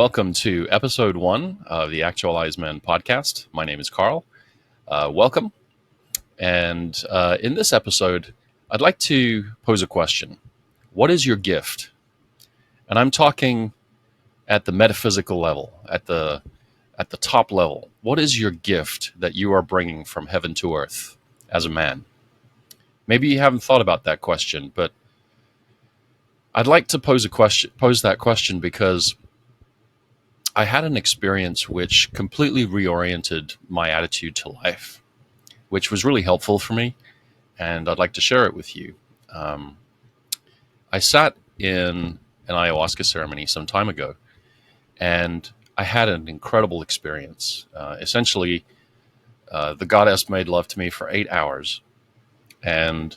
welcome to episode 1 of the ActualizeMen podcast. My name is Carl. Welcome. And in this episode, I'd like to pose a question. What is your gift? And I'm talking at the metaphysical level, at the top level. What is your gift that you are bringing from heaven to earth as a man? Maybe you haven't thought about that question, but I'd like to pose that question because I had an experience which completely reoriented my attitude to life, which was really helpful for me, and I'd like to share it with you. I sat in an ayahuasca ceremony some time ago, and I had an incredible experience. Essentially, the goddess made love to me for 8 hours, and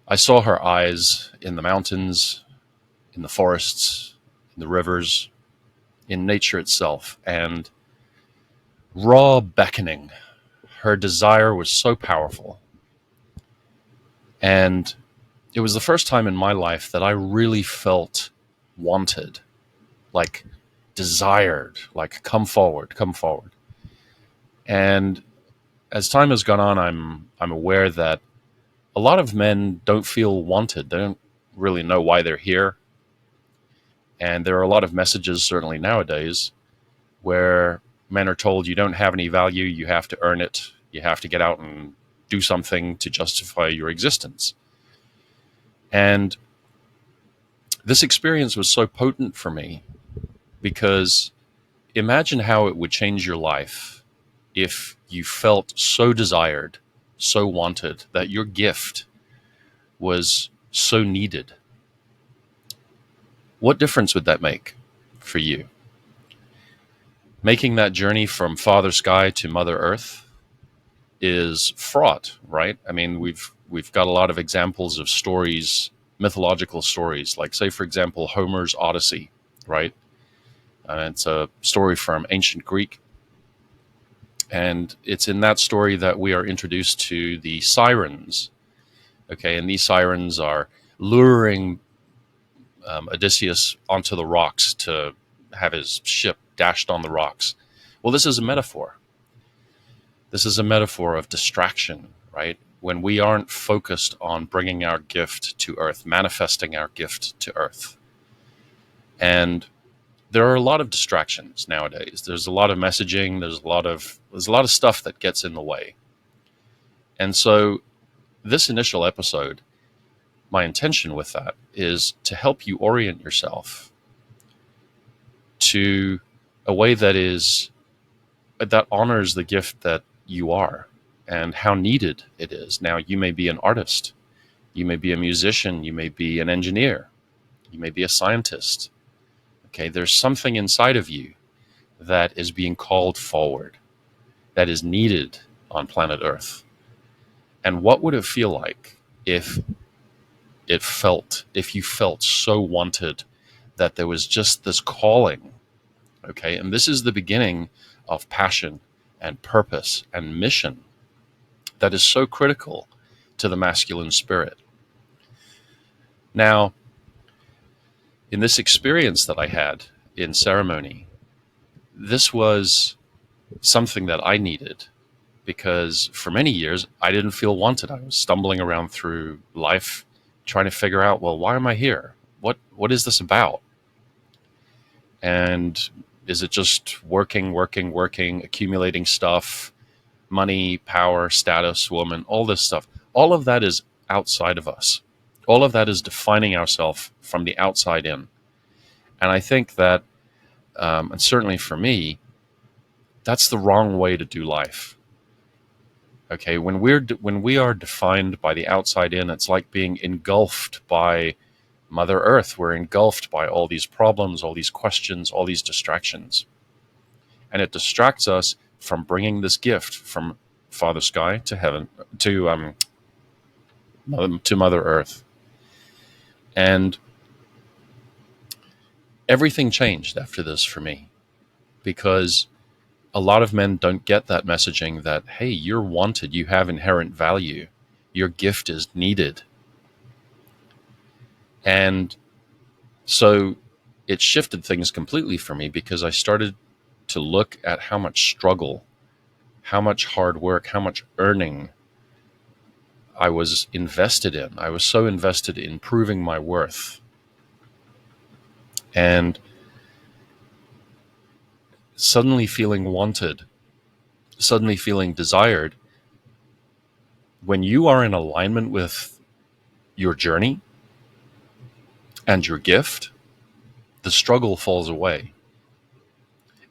I saw her eyes in the mountains, in the forests, in the rivers, in nature itself, and raw beckoning. Her desire was so powerful. And it was the first time in my life that I really felt wanted, like desired, like come forward, come forward. And as time has gone on, I'm aware that a lot of men don't feel wanted. They don't really know why they're here. And there are a lot of messages, certainly nowadays, where men are told you don't have any value, you have to earn it, you have to get out and do something to justify your existence. And this experience was so potent for me because imagine how it would change your life if you felt so desired, so wanted, that your gift was so needed. What difference would that make for you? Making that journey from Father Sky to Mother Earth is fraught, right? I mean, we've got a lot of examples of stories, mythological stories, like, say, for example, Homer's Odyssey, right? It's a story from ancient Greek. And it's in that story that we are introduced to the sirens. Okay, and these sirens are luring Odysseus onto the rocks to have his ship dashed on the rocks. Well, this is a metaphor. This is a metaphor of distraction, right? When we aren't focused on bringing our gift to earth, manifesting our gift to earth. And there are a lot of distractions nowadays. There's a lot of messaging. There's a lot of stuff that gets in the way. And so this initial episode, my intention with that is to help you orient yourself to a way that honors the gift that you are and how needed it is. Now, you may be an artist, you may be a musician, you may be an engineer, you may be a scientist. Okay, there's something inside of you that is being called forward, that is needed on planet Earth. And what would it feel like if you felt so wanted that there was just this calling? Okay, and this is the beginning of passion and purpose and mission that is so critical to the masculine spirit. Now, in this experience that I had in ceremony, this was something that I needed because for many years I didn't feel wanted. I was stumbling around through life trying to figure out, well, why am I here? What is this about? And is it just working, accumulating stuff, money, power, status, woman, all this stuff? All of that is outside of us. All of that is defining ourselves from the outside in. And I think that, and certainly for me, that's the wrong way to do life. Okay, when we are defined by the outside in, it's like being engulfed by Mother Earth. We're engulfed by all these problems, all these questions, all these distractions. And it distracts us from bringing this gift from Father Sky to heaven, to Mother Earth. And everything changed after this for me, because a lot of men don't get that messaging that, hey, you're wanted, you have inherent value, your gift is needed. And so it shifted things completely for me, because I started to look at how much struggle, how much hard work, how much earning I was invested in. I was so invested in proving my worth. And suddenly feeling wanted, suddenly feeling desired, when you are in alignment with your journey and your gift, the struggle falls away.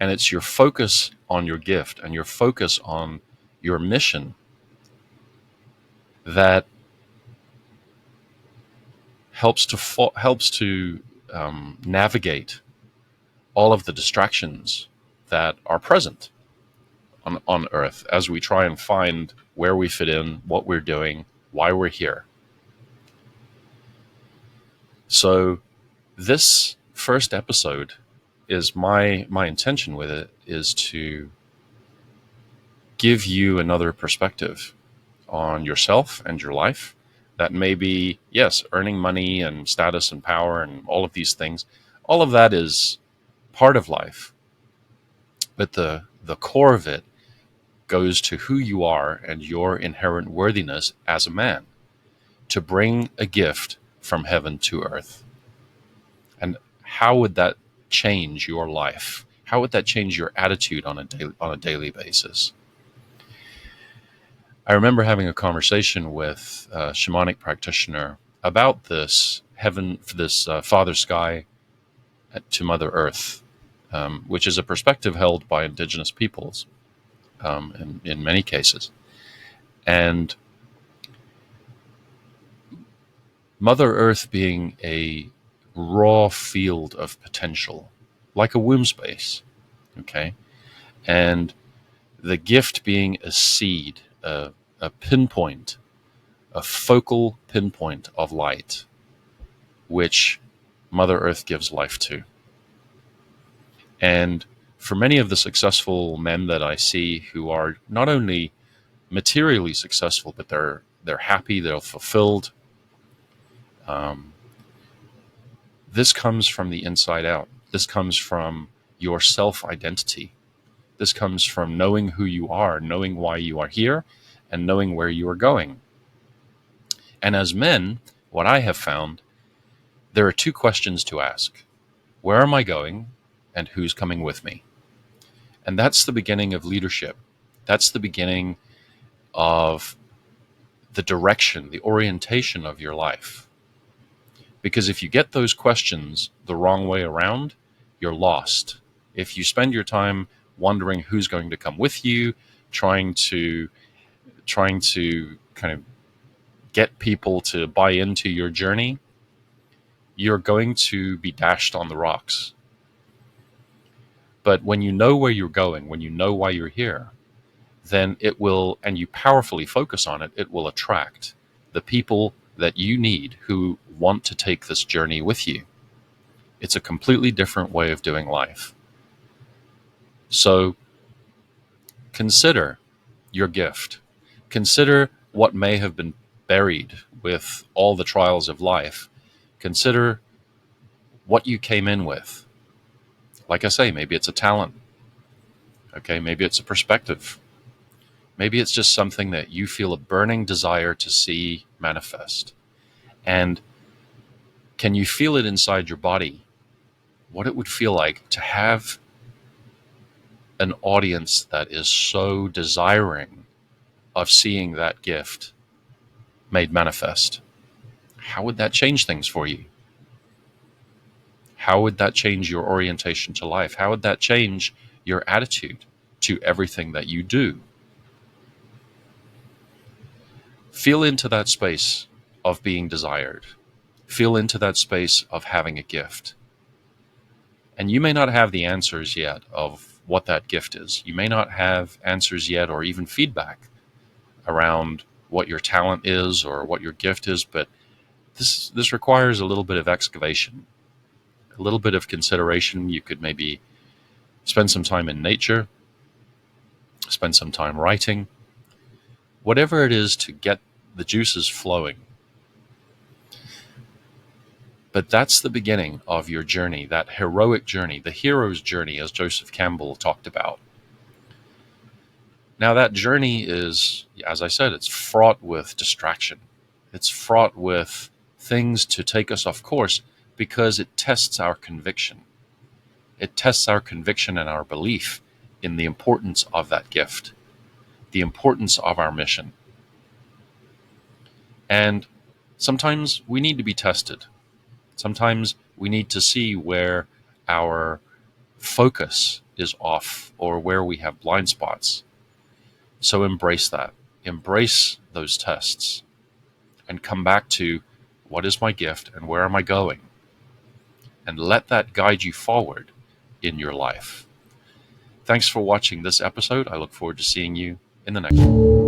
And it's your focus on your gift and your focus on your mission that helps to navigate all of the distractions that are present on Earth as we try and find where we fit in, what we're doing, why we're here. So this first episode is my intention with it is to give you another perspective on yourself and your life. That may be, yes, earning money and status and power and all of these things. All of that is part of life. But the core of it goes to who you are and your inherent worthiness as a man, to bring a gift from heaven to earth. And how would that change your life? How would that change your attitude on a daily basis? I remember having a conversation with a shamanic practitioner about this Father Sky to Mother Earth, which is a perspective held by indigenous peoples in many cases. And Mother Earth being a raw field of potential, like a womb space, okay? And the gift being a seed, a pinpoint, a focal pinpoint of light, which Mother Earth gives life to. And for many of the successful men that I see who are not only materially successful, but they're happy, they're fulfilled, this comes from the inside out. This comes from your self-identity. This comes from knowing who you are, knowing why you are here, and knowing where you are going. And as men, what I have found, there are two questions to ask. Where am I going, and who's coming with me? And that's the beginning of leadership. That's the beginning of the direction, the orientation of your life. Because if you get those questions the wrong way around, you're lost. If you spend your time wondering who's going to come with you, trying to kind of get people to buy into your journey, you're going to be dashed on the rocks. But when you know where you're going, when you know why you're here, then it will, and you powerfully focus on it, it will attract the people that you need who want to take this journey with you. It's a completely different way of doing life. So consider your gift. Consider what may have been buried with all the trials of life. Consider what you came in with. Like I say, maybe it's a talent. Okay, maybe it's a perspective. Maybe it's just something that you feel a burning desire to see manifest. And can you feel it inside your body? What it would feel like to have an audience that is so desiring of seeing that gift made manifest. How would that change things for you? How would that change your orientation to life? How would that change your attitude to everything that you do? Feel into that space of being desired. Feel into that space of having a gift. And you may not have the answers yet of what that gift is. You may not have answers yet or even feedback around what your talent is or what your gift is, but this requires a little bit of excavation, a little bit of consideration. You could maybe spend some time in nature, spend some time writing, whatever it is to get the juices flowing. But that's the beginning of your journey, that heroic journey, the hero's journey, as Joseph Campbell talked about. Now, that journey is, as I said, it's fraught with distraction. It's fraught with things to take us off course because it tests our conviction. It tests our conviction and our belief in the importance of that gift, the importance of our mission. And sometimes we need to be tested. Sometimes we need to see where our focus is off or where we have blind spots. So embrace that. Embrace those tests and come back to what is my gift and where am I going? And let that guide you forward in your life. Thanks for watching this episode. I look forward to seeing you in the next one.